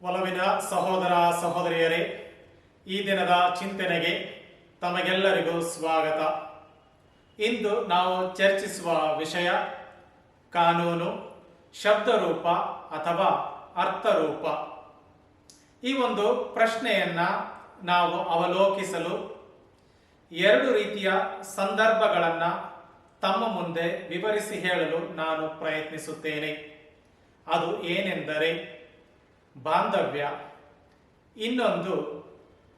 ಒಲವಿನ ಸಹೋದರ ಸಹೋದರಿಯರೇ, ಈ ದಿನದ ಚಿಂತನೆಗೆ ತಮಗೆಲ್ಲರಿಗೂ ಸ್ವಾಗತ. ಇಂದು ನಾವು ಚರ್ಚಿಸುವ ವಿಷಯ ಕಾನೂನು, ಶಬ್ದರೂಪ ಅಥವಾ ಅರ್ಥರೂಪ. ಈ ಒಂದು ಪ್ರಶ್ನೆಯನ್ನ ನಾವು ಅವಲೋಕಿಸಲು ಎರಡು ರೀತಿಯ ಸಂದರ್ಭಗಳನ್ನು ತಮ್ಮ ಮುಂದೆ ವಿವರಿಸಿ ಹೇಳಲು ನಾನು ಪ್ರಯತ್ನಿಸುತ್ತೇನೆ. ಅದು ಏನೆಂದರೆ ಬಾಂಧವ್ಯ, ಇನ್ನೊಂದು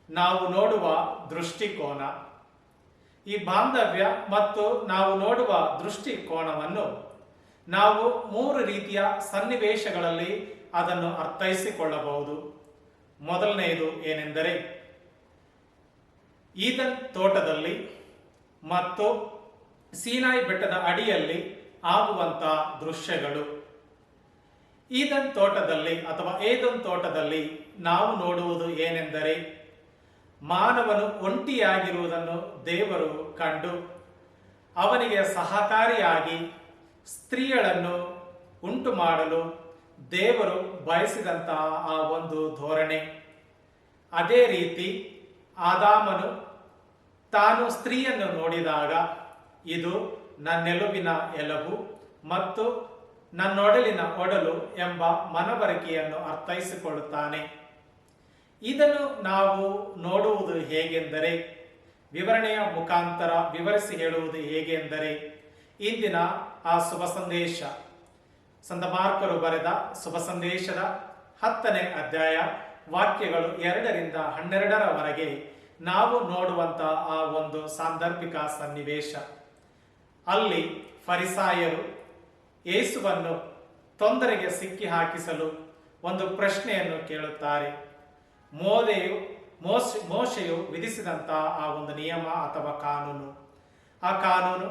ನಾವು ನೋಡುವ ದೃಷ್ಟಿಕೋನ. ಈ ಬಾಂಧವ್ಯ ಮತ್ತು ನಾವು ನೋಡುವ ದೃಷ್ಟಿಕೋನವನ್ನು ನಾವು ಮೂರು ರೀತಿಯ ಸನ್ನಿವೇಶಗಳಲ್ಲಿ ಅದನ್ನು ಅರ್ಥೈಸಿಕೊಳ್ಳಬಹುದು. ಮೊದಲನೆಯದು ಏನೆಂದರೆ ಈದನ್ ತೋಟದಲ್ಲಿ ಮತ್ತು ಸೀನಾಯಿ ಬೆಟ್ಟದ ಅಡಿಯಲ್ಲಿ ಆಗುವಂತಹ ದೃಶ್ಯಗಳು. ಈದನ್ ತೋಟದಲ್ಲಿ ಅಥವಾ ಏದನ್ ತೋಟದಲ್ಲಿ ನಾವು ನೋಡುವುದು ಏನೆಂದರೆ ಮಾನವನು ಒಂಟಿಯಾಗಿರುವುದನ್ನು ದೇವರು ಕಂಡು ಅವನಿಗೆ ಸಹಕಾರಿಯಾಗಿ ಸ್ತ್ರೀಗಳನ್ನು ಉಂಟು ಮಾಡಲು ದೇವರು ಬಯಸಿದಂತಹ ಆ ಒಂದು ಧೋರಣೆ. ಅದೇ ರೀತಿ ಆದಾಮನು ತಾನು ಸ್ತ್ರೀಯನ್ನು ನೋಡಿದಾಗ ಇದು ನನ್ನೆಲುಬಿನ ಎಲುಬು ಮತ್ತು ನನ್ನೊಡಲಿನ ಒಡಲು ಎಂಬ ಮನವರಿಕೆಯನ್ನು ಅರ್ಥೈಸಿಕೊಳ್ಳುತ್ತಾನೆ. ಇದನ್ನು ನಾವು ನೋಡುವುದು ಹೇಗೆಂದರೆ, ವಿವರಣೆಯ ಮುಖಾಂತರ ವಿವರಿಸಿ ಹೇಳುವುದು ಹೇಗೆ ಎಂದರೆ, ಇಂದಿನ ಆ ಶುಭ ಸಂದೇಶ, ಸಂತ ಮಾರ್ಕರು ಬರೆದ ಶುಭ ಸಂದೇಶದ 10ನೇ ಅಧ್ಯಾಯ ವಾಕ್ಯಗಳು 2ರಿಂದ 12ರವರೆಗೆ ನಾವು ನೋಡುವಂತಹ ಆ ಒಂದು ಸಾಂದರ್ಭಿಕ ಸನ್ನಿವೇಶ. ಅಲ್ಲಿ ಫರಿಸಾಯರು ಯೇಸುವನ್ನು ತೊಂದರೆಗೆ ಸಿಕ್ಕಿ ಹಾಕಿಸಲು ಒಂದು ಪ್ರಶ್ನೆಯನ್ನು ಕೇಳುತ್ತಾರೆ. ಮೋಶೆಯು ವಿಧಿಸಿದಂತಹ ಆ ಒಂದು ನಿಯಮ ಅಥವಾ ಕಾನೂನು, ಆ ಕಾನೂನು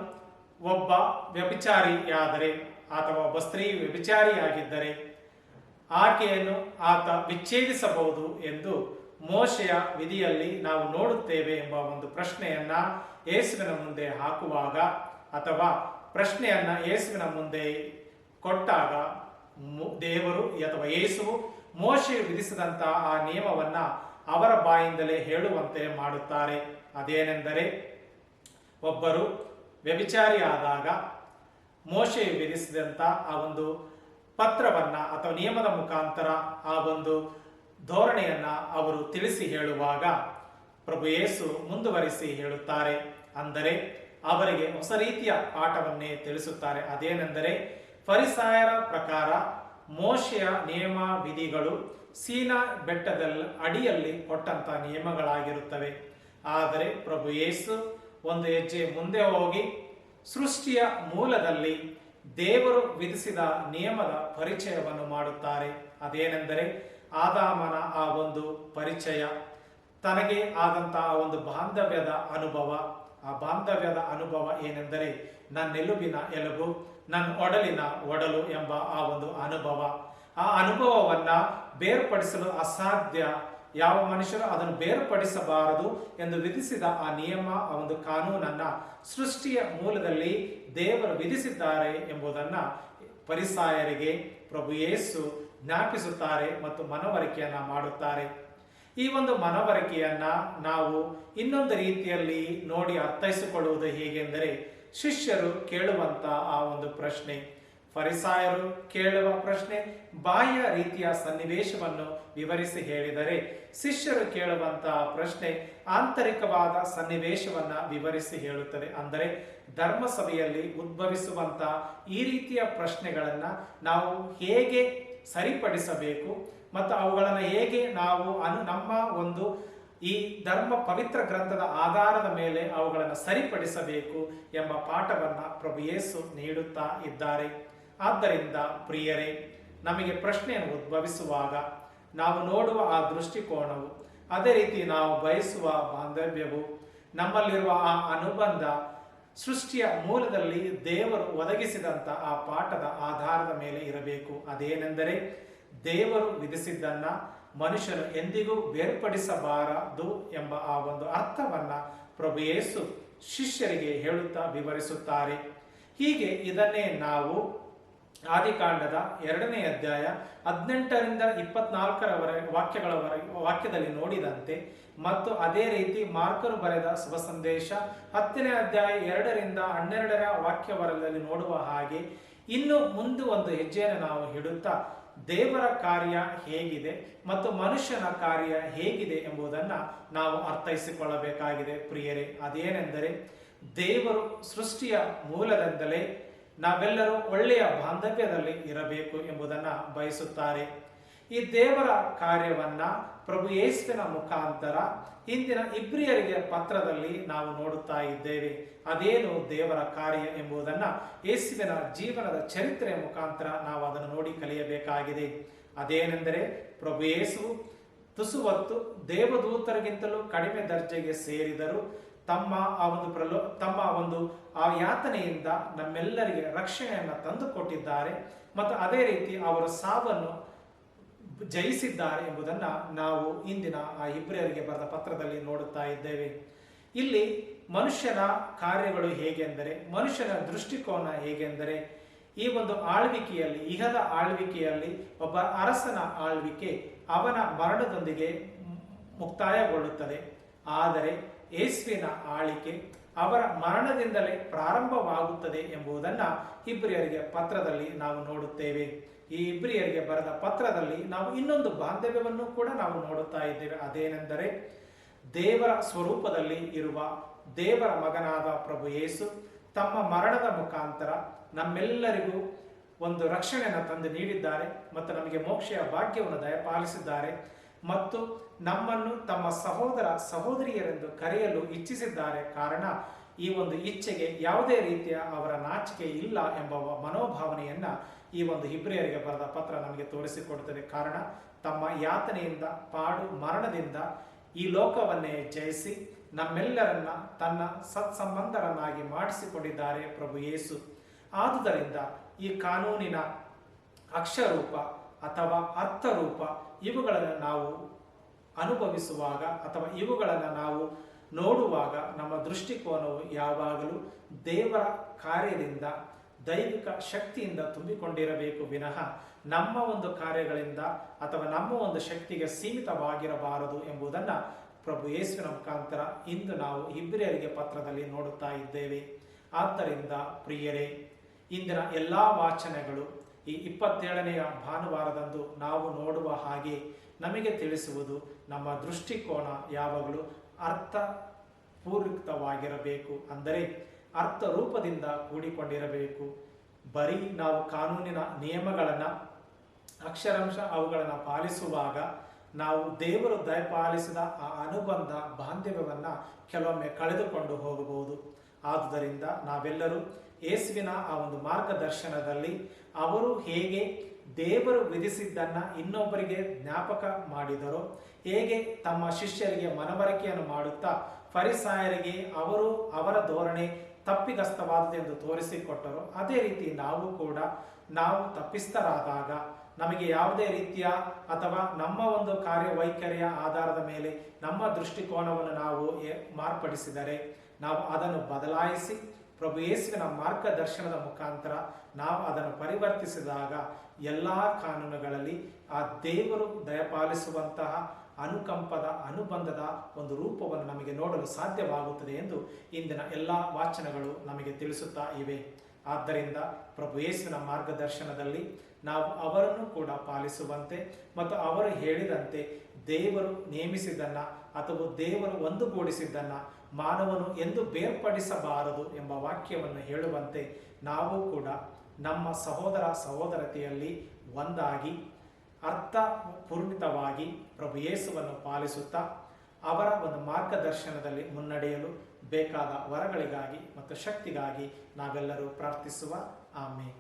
ಒಬ್ಬ ವ್ಯಭಿಚಾರಿಯಾದರೆ ಅಥವಾ ಒಬ್ಬ ಸ್ತ್ರೀ ವ್ಯಭಿಚಾರಿಯಾಗಿದ್ದರೆ ಆಕೆಯನ್ನು ಆತ ವಿಚ್ಛೇದಿಸಬಹುದು ಎಂದು ಮೋಶೆಯ ವಿಧಿಯಲ್ಲಿ ನಾವು ನೋಡುತ್ತೇವೆ ಎಂಬ ಒಂದು ಪ್ರಶ್ನೆಯನ್ನ ಯೇಸುವಿನ ಮುಂದೆ ಹಾಕುವಾಗ ಅಥವಾ ಪ್ರಶ್ನೆಯನ್ನ ಯೇಸುವಿನ ಮುಂದೆ ಕೊಟ್ಟಾಗ ದೇವರು ಅಥವಾ ಯೇಸುವು ಮೋಶೆಯು ವಿಧಿಸಿದಂತಹ ಆ ನಿಯಮವನ್ನ ಅವರ ಬಾಯಿಂದಲೇ ಹೇಳುವಂತೆ ಮಾಡುತ್ತಾರೆ. ಅದೇನೆಂದರೆ, ಒಬ್ಬರು ವ್ಯಭಿಚಾರಿ ಆದಾಗ ಮೋಶೆಯು ವಿಧಿಸಿದಂತ ಆ ಒಂದು ಪತ್ರವನ್ನ ಅಥವಾ ನಿಯಮದ ಮುಖಾಂತರ ಆ ಒಂದು ಧೋರಣೆಯನ್ನ ಅವರು ತಿಳಿಸಿ ಹೇಳುವಾಗ ಪ್ರಭು ಯೇಸು ಮುಂದುವರಿಸಿ ಹೇಳುತ್ತಾರೆ. ಅಂದರೆ ಅವರಿಗೆ ಹೊಸ ರೀತಿಯ ಪಾಠವನ್ನೇ ತಿಳಿಸುತ್ತಾರೆ. ಅದೇನೆಂದರೆ, ಫರಿಸಾಯರ ಪ್ರಕಾರ ಮೋಶೆಯ ನಿಯಮ ವಿಧಿಗಳು ಸೀನಾ ಬೆಟ್ಟದ ಅಡಿಯಲ್ಲಿ ಕೊಟ್ಟಂತ ನಿಯಮಗಳಾಗಿರುತ್ತವೆ. ಆದರೆ ಪ್ರಭು ಯೇಸು ಒಂದು ಹೆಜ್ಜೆ ಮುಂದೆ ಹೋಗಿ ಸೃಷ್ಟಿಯ ಮೂಲದಲ್ಲಿ ದೇವರು ವಿಧಿಸಿದ ನಿಯಮದ ಪರಿಚಯವನ್ನು ಮಾಡುತ್ತಾರೆ. ಅದೇನೆಂದರೆ ಆದಾಮನ ಆ ಒಂದು ಪರಿಚಯ, ತನಗೆ ಆದಂತಹ ಒಂದು ಬಾಂಧವ್ಯದ ಅನುಭವ. ಆ ಬಾಂಧವ್ಯದ ಅನುಭವ ಏನೆಂದರೆ ನನ್ನೆಲುಬಿನ ಎಲುಬು, ನನ್ನ ಒಡಲಿನ ಒಡಲು ಎಂಬ ಆ ಒಂದು ಅನುಭವ. ಆ ಅನುಭವವನ್ನ ಬೇರ್ಪಡಿಸಲು ಅಸಾಧ್ಯ, ಯಾವ ಮನುಷ್ಯರು ಅದನ್ನು ಬೇರ್ಪಡಿಸಬಾರದು ಎಂದು ವಿಧಿಸಿದ ಆ ನಿಯಮ, ಆ ಒಂದು ಕಾನೂನನ್ನ ಸೃಷ್ಟಿಯ ಮೂಲದಲ್ಲಿ ದೇವರು ವಿಧಿಸಿದ್ದಾರೆ ಎಂಬುದನ್ನ ಫರಿಸಾಯರಿಗೆ ಪ್ರಭು ಯೇಸು ಜ್ಞಾಪಿಸುತ್ತಾರೆ ಮತ್ತು ಮನವರಿಕೆಯನ್ನ ಮಾಡುತ್ತಾರೆ. ಈ ಒಂದು ಮನವರಿಕೆಯನ್ನ ನಾವು ಇನ್ನೊಂದು ರೀತಿಯಲ್ಲಿ ನೋಡಿ ಅರ್ಥೈಸಿಕೊಳ್ಳುವುದು ಹೇಗೆಂದರೆ, ಶಿಷ್ಯರು ಕೇಳುವಂತ ಆ ಒಂದು ಪ್ರಶ್ನೆ, ಫರಿಸಾಯರು ಕೇಳುವ ಪ್ರಶ್ನೆ ಬಾಹ್ಯ ರೀತಿಯ ಸನ್ನಿವೇಶವನ್ನು ವಿವರಿಸಿ ಹೇಳಿದರೆ, ಶಿಷ್ಯರು ಕೇಳುವಂತಹ ಪ್ರಶ್ನೆ ಆಂತರಿಕವಾದ ಸನ್ನಿವೇಶವನ್ನ ವಿವರಿಸಿ ಹೇಳುತ್ತದೆ. ಅಂದರೆ ಧರ್ಮಸಭೆಯಲ್ಲಿ ಉದ್ಭವಿಸುವಂತ ಈ ರೀತಿಯ ಪ್ರಶ್ನೆಗಳನ್ನ ನಾವು ಹೇಗೆ ಸರಿಪಡಿಸಬೇಕು ಮತ್ತು ಅವುಗಳನ್ನು ಹೇಗೆ ನಾವು ನಮ್ಮ ಒಂದು ಈ ಧರ್ಮ ಪವಿತ್ರ ಗ್ರಂಥದ ಆಧಾರದ ಮೇಲೆ ಅವುಗಳನ್ನು ಸರಿಪಡಿಸಬೇಕು ಎಂಬ ಪಾಠವನ್ನ ಪ್ರಭು ಯೇಸು ನೀಡುತ್ತಾ ಇದ್ದಾರೆ. ಆದ್ದರಿಂದ ಪ್ರಿಯರೇ, ನಮಗೆ ಪ್ರಶ್ನೆಯನ್ನು ಉದ್ಭವಿಸುವಾಗ ನಾವು ನೋಡುವ ಆ ದೃಷ್ಟಿಕೋನವು, ಅದೇ ರೀತಿ ನಾವು ಬಯಸುವ ಬಾಂಧವ್ಯವು, ನಮ್ಮಲ್ಲಿರುವ ಆ ಅನುಬಂಧ ಸೃಷ್ಟಿಯ ಮೂಲದಲ್ಲಿ ದೇವರು ಒದಗಿಸಿದಂತ ಆ ಪಾಠದ ಆಧಾರದ ಮೇಲೆ ಇರಬೇಕು. ಅದೇನೆಂದರೆ ದೇವರು ವಿಧಿಸಿದ್ದನ್ನ ಮನುಷ್ಯನು ಎಂದಿಗೂ ಬೇರ್ಪಡಿಸಬಾರದು ಎಂಬ ಆ ಒಂದು ಅರ್ಥವನ್ನ ಪ್ರಭು ಯೇಸು ಶಿಷ್ಯರಿಗೆ ಹೇಳುತ್ತಾ ವಿವರಿಸುತ್ತಾರೆ. ಹೀಗೆ ಇದನ್ನೇ ನಾವು ಆದಿಕಾಂಡದ 2ನೇ ಅಧ್ಯಾಯ 18ರಿಂದ 24 ವಾಕ್ಯದಲ್ಲಿ ನೋಡಿದಂತೆ, ಮತ್ತು ಅದೇ ರೀತಿ ಮಾರ್ಕರು ಬರೆದ ಶುಭ ಸಂದೇಶ 10ನೇ ಅಧ್ಯಾಯ 2ರಿಂದ 12ರ ವಾಕ್ಯವರಲ್ಲಿ ನೋಡುವ ಹಾಗೆ ಇನ್ನು ಮುಂದೆ ಒಂದು ಹೆಜ್ಜೆಯನ್ನು ನಾವು ಇಡುತ್ತಾ ದೇವರ ಕಾರ್ಯ ಹೇಗಿದೆ ಮತ್ತು ಮನುಷ್ಯನ ಕಾರ್ಯ ಹೇಗಿದೆ ಎಂಬುದನ್ನು ನಾವು ಅರ್ಥೈಸಿಕೊಳ್ಳಬೇಕಾಗಿದೆ ಪ್ರಿಯರೇ. ಅದೇನೆಂದರೆ, ದೇವರು ಸೃಷ್ಟಿಯ ಮೂಲದಿಂದಲೇ ನಾವೆಲ್ಲರೂ ಒಳ್ಳೆಯ ಬಾಂಧವ್ಯದಲ್ಲಿ ಇರಬೇಕು ಎಂಬುದನ್ನು ಬಯಸುತ್ತಾರೆ. ಈ ದೇವರ ಕಾರ್ಯವನ್ನ ಪ್ರಭು ಯೇಸುವಿನ ಮುಖಾಂತರ ಇಂದಿನ ಇಬ್ರಿಯರಿಗೆ ಪತ್ರದಲ್ಲಿ ನಾವು ನೋಡುತ್ತಾ ಇದ್ದೇವೆ. ಅದೇನು ದೇವರ ಕಾರ್ಯ ಎಂಬುದನ್ನು ಯೇಸುವಿನ ಜೀವನದ ಚರಿತ್ರೆಯ ಮುಖಾಂತರ ನಾವು ಅದನ್ನು ನೋಡಿ ಕಲಿಯಬೇಕಾಗಿದೆ. ಅದೇನೆಂದರೆ, ಪ್ರಭು ಯೇಸು ತುಸು ಹೊತ್ತು ದೇವದೂತರಿಗಿಂತಲೂ ಕಡಿಮೆ ದರ್ಜೆಗೆ ಸೇರಿದರು. ತಮ್ಮ ಒಂದು ಆ ಯಾತನೆಯಿಂದ ನಮ್ಮೆಲ್ಲರಿಗೆ ರಕ್ಷಣೆಯನ್ನು ತಂದುಕೊಟ್ಟಿದ್ದಾರೆ ಮತ್ತು ಅದೇ ರೀತಿ ಅವರ ಸಾವನ್ನು ಜಯಿಸಿದ್ದಾರೆ ಎಂಬುದನ್ನು ನಾವು ಇಂದಿನ ಆ ಇಬ್ರಿಯರಿಗೆ ಬರೆದ ಪತ್ರದಲ್ಲಿ ನೋಡುತ್ತಾ ಇದ್ದೇವೆ. ಇಲ್ಲಿ ಮನುಷ್ಯನ ಕಾರ್ಯಗಳು ಹೇಗೆಂದರೆ, ಮನುಷ್ಯನ ದೃಷ್ಟಿಕೋನ ಹೇಗೆಂದರೆ, ಈ ಒಂದು ಆಳ್ವಿಕೆಯಲ್ಲಿ, ಇಹದ ಆಳ್ವಿಕೆಯಲ್ಲಿ ಒಬ್ಬ ಅರಸನ ಆಳ್ವಿಕೆ ಅವನ ಮರಣದೊಂದಿಗೆ ಮುಕ್ತಾಯಗೊಳ್ಳುತ್ತದೆ. ಆದರೆ ಯೇಸುವಿನ ಆಳ್ವಿಕೆ ಅವರ ಮರಣದಿಂದಲೇ ಪ್ರಾರಂಭವಾಗುತ್ತದೆ ಎಂಬುದನ್ನು ಇಬ್ರಿಯರಿಗೆ ಪತ್ರದಲ್ಲಿ ನಾವು ನೋಡುತ್ತೇವೆ. ಈ ಇಬ್ರಿಯರಿಗೆ ಬರೆದ ಪತ್ರದಲ್ಲಿ ನಾವು ಇನ್ನೊಂದು ಬಾಂಧವ್ಯವನ್ನು ಕೂಡ ನಾವು ನೋಡುತ್ತಾ ಇದ್ದೇವೆ. ಅದೇನೆಂದರೆ, ದೇವರ ಸ್ವರೂಪದಲ್ಲಿ ಇರುವ ದೇವರ ಮಗನಾದ ಪ್ರಭು ಯೇಸು ತಮ್ಮ ಮರಣದ ಮುಖಾಂತರ ನಮ್ಮೆಲ್ಲರಿಗೂ ಒಂದು ರಕ್ಷಣೆಯನ್ನು ತಂದು ನೀಡಿದ್ದಾರೆ ಮತ್ತು ನಮಗೆ ಮೋಕ್ಷೆಯ ಭಾಗ್ಯವನ್ನು ದಯಪಾಲಿಸಿದ್ದಾರೆ ಮತ್ತು ನಮ್ಮನ್ನು ತಮ್ಮ ಸಹೋದರ ಸಹೋದರಿಯರೆಂದು ಕರೆಯಲು ಇಚ್ಛಿಸಿದ್ದಾರೆ. ಕಾರಣ ಈ ಒಂದು ಇಚ್ಛೆಗೆ ಯಾವುದೇ ರೀತಿಯ ಅವರ ನಾಚಿಕೆ ಇಲ್ಲ ಎಂಬ ಮನೋಭಾವನೆಯನ್ನ ಈ ಒಂದು ಇಬ್ರಿಯರಿಗೆ ಬರೆದ ಪತ್ರ ನಮಗೆ ತೋರಿಸಿಕೊಡುತ್ತದೆ. ಕಾರಣ ತಮ್ಮ ಯಾತನೆಯಿಂದ ಪಾಡು ಮರಣದಿಂದ ಈ ಲೋಕವನ್ನೇ ಜಯಿಸಿ ನಮ್ಮೆಲ್ಲರನ್ನ ತನ್ನ ಸತ್ಸಂಬಂಧರನ್ನಾಗಿ ಮಾಡಿಸಿಕೊಂಡಿದ್ದಾರೆ ಪ್ರಭು ಯೇಸು. ಆದುದರಿಂದ ಈ ಕಾನೂನಿನ ಅಕ್ಷರೂಪ ಅಥವಾ ಅರ್ಥರೂಪ ಇವುಗಳನ್ನು ನಾವು ಅನುಭವಿಸುವಾಗ ಅಥವಾ ಇವುಗಳನ್ನು ನಾವು ನೋಡುವಾಗ ನಮ್ಮ ದೃಷ್ಟಿಕೋನವು ಯಾವಾಗಲೂ ದೇವರ ಕಾರ್ಯದಿಂದ ದೈವಿಕ ಶಕ್ತಿಯಿಂದ ತುಂಬಿಕೊಂಡಿರಬೇಕು ವಿನಃ ನಮ್ಮ ಒಂದು ಕಾರ್ಯಗಳಿಂದ ಅಥವಾ ನಮ್ಮ ಒಂದು ಶಕ್ತಿಗೆ ಸೀಮಿತವಾಗಿರಬಾರದು ಎಂಬುದನ್ನು ಪ್ರಭು ಯೇಸುವಿನ ಮುಖಾಂತರ ಇಂದು ನಾವು ಇಬ್ರಿಯರಿಗೆ ಪತ್ರದಲ್ಲಿ ನೋಡುತ್ತಾ ಇದ್ದೇವೆ. ಆದ್ದರಿಂದ ಪ್ರಿಯರೇ, ಇಂದಿನ ಎಲ್ಲ ವಾಚನಗಳು ಈ 27ನೆಯ ಭಾನುವಾರದಂದು ನಾವು ನೋಡುವ ಹಾಗೆ ನಮಗೆ ತಿಳಿಸುವುದು ನಮ್ಮ ದೃಷ್ಟಿಕೋನ ಯಾವಾಗಲೂ ಅರ್ಥಪೂರ್ವಕವಾಗಿರಬೇಕು. ಅಂದರೆ ಅರ್ಥ ರೂಪದಿಂದ ಕೂಡಿಕೊಂಡಿರಬೇಕು. ಬರೀ ನಾವು ಕಾನೂನಿನ ನಿಯಮಗಳನ್ನು ಅಕ್ಷರಾಂಶ ಅವುಗಳನ್ನು ಪಾಲಿಸುವಾಗ ನಾವು ದೇವರು ದಯಪಾಲಿಸಿದ ಆ ಅನುಬಂಧ ಬಾಂಧವ್ಯವನ್ನು ಕೆಲವೊಮ್ಮೆ ಕಳೆದುಕೊಂಡು ಹೋಗಬಹುದು. ಆದುದರಿಂದ ನಾವೆಲ್ಲರೂ ಯೇಸುವಿನ ಆ ಒಂದು ಮಾರ್ಗದರ್ಶನದಲ್ಲಿ ಅವರು ಹೇಗೆ ದೇವರು ವಿಧಿಸಿದ್ದನ್ನು ಇನ್ನೊಬ್ಬರಿಗೆ ಜ್ಞಾಪಕ ಮಾಡಿದರೋ, ಹೇಗೆ ತಮ್ಮ ಶಿಷ್ಯರಿಗೆ ಮನವರಿಕೆಯನ್ನು ಮಾಡುತ್ತಾ ಫರಿಸಾಯರಿಗೆ ಅವರ ಧೋರಣೆ ತಪ್ಪಿತಸ್ಥವಾದದೆಂದು ತೋರಿಸಿಕೊಟ್ಟರು, ಅದೇ ರೀತಿ ನಾವು ಕೂಡ ನಾವು ತಪ್ಪಿತಸ್ಥರಾದಾಗ ನಮಗೆ ಯಾವುದೇ ರೀತಿಯ ಅಥವಾ ನಮ್ಮ ಒಂದು ಕಾರ್ಯವೈಖರಿಯ ಆಧಾರದ ಮೇಲೆ ನಮ್ಮ ದೃಷ್ಟಿಕೋನವನ್ನು ನಾವು ಮಾರ್ಪಡಿಸಿದರೆ ನಾವು ಅದನ್ನು ಬದಲಾಯಿಸಿ ಪ್ರಭು ಯೇಸುವಿನ ಮಾರ್ಗದರ್ಶನದ ಮುಖಾಂತರ ನಾವು ಅದನ್ನು ಪರಿವರ್ತಿಸಿದಾಗ ಎಲ್ಲ ಕಾನೂನುಗಳಲ್ಲಿ ಆ ದೇವರು ದಯಪಾಲಿಸುವಂತಹ ಅನುಕಂಪದ ಅನುಬಂಧದ ಒಂದು ರೂಪವನ್ನು ನಮಗೆ ನೋಡಲು ಸಾಧ್ಯವಾಗುತ್ತದೆ ಎಂದು ಇಂದಿನ ಎಲ್ಲ ವಾಚನಗಳು ನಮಗೆ ತಿಳಿಸುತ್ತಾ ಇವೆ. ಆದ್ದರಿಂದ ಪ್ರಭು ಯೇಸುವಿನ ಮಾರ್ಗದರ್ಶನದಲ್ಲಿ ನಾವು ಅವರನ್ನು ಕೂಡ ಪಾಲಿಸುವಂತೆ ಮತ್ತು ಅವರು ಹೇಳಿದಂತೆ ದೇವರು ನೇಮಿಸಿದ್ದನ್ನು ಅಥವಾ ದೇವರು ಒಂದುಗೂಡಿಸಿದ್ದನ್ನು ಮಾನವನು ಎಂದು ಬೇರ್ಪಡಿಸಬಾರದು ಎಂಬ ವಾಕ್ಯವನ್ನು ಹೇಳುವಂತೆ ನಾವು ಕೂಡ ನಮ್ಮ ಸಹೋದರ ಸಹೋದರತೆಯಲ್ಲಿ ಒಂದಾಗಿ ಅರ್ಥಪೂರ್ಣಿತವಾಗಿ ಪ್ರಭು ಯೇಸುವನ್ನು ಪಾಲಿಸುತ್ತಾ ಅವರ ಒಂದು ಮಾರ್ಗದರ್ಶನದಲ್ಲಿ ಮುನ್ನಡೆಯಲು ಬೇಕಾದ ವರಗಳಿಗಾಗಿ ಮತ್ತು ಶಕ್ತಿಗಾಗಿ ನಾವೆಲ್ಲರೂ ಪ್ರಾರ್ಥಿಸುವ. ಆಮೇಲೆ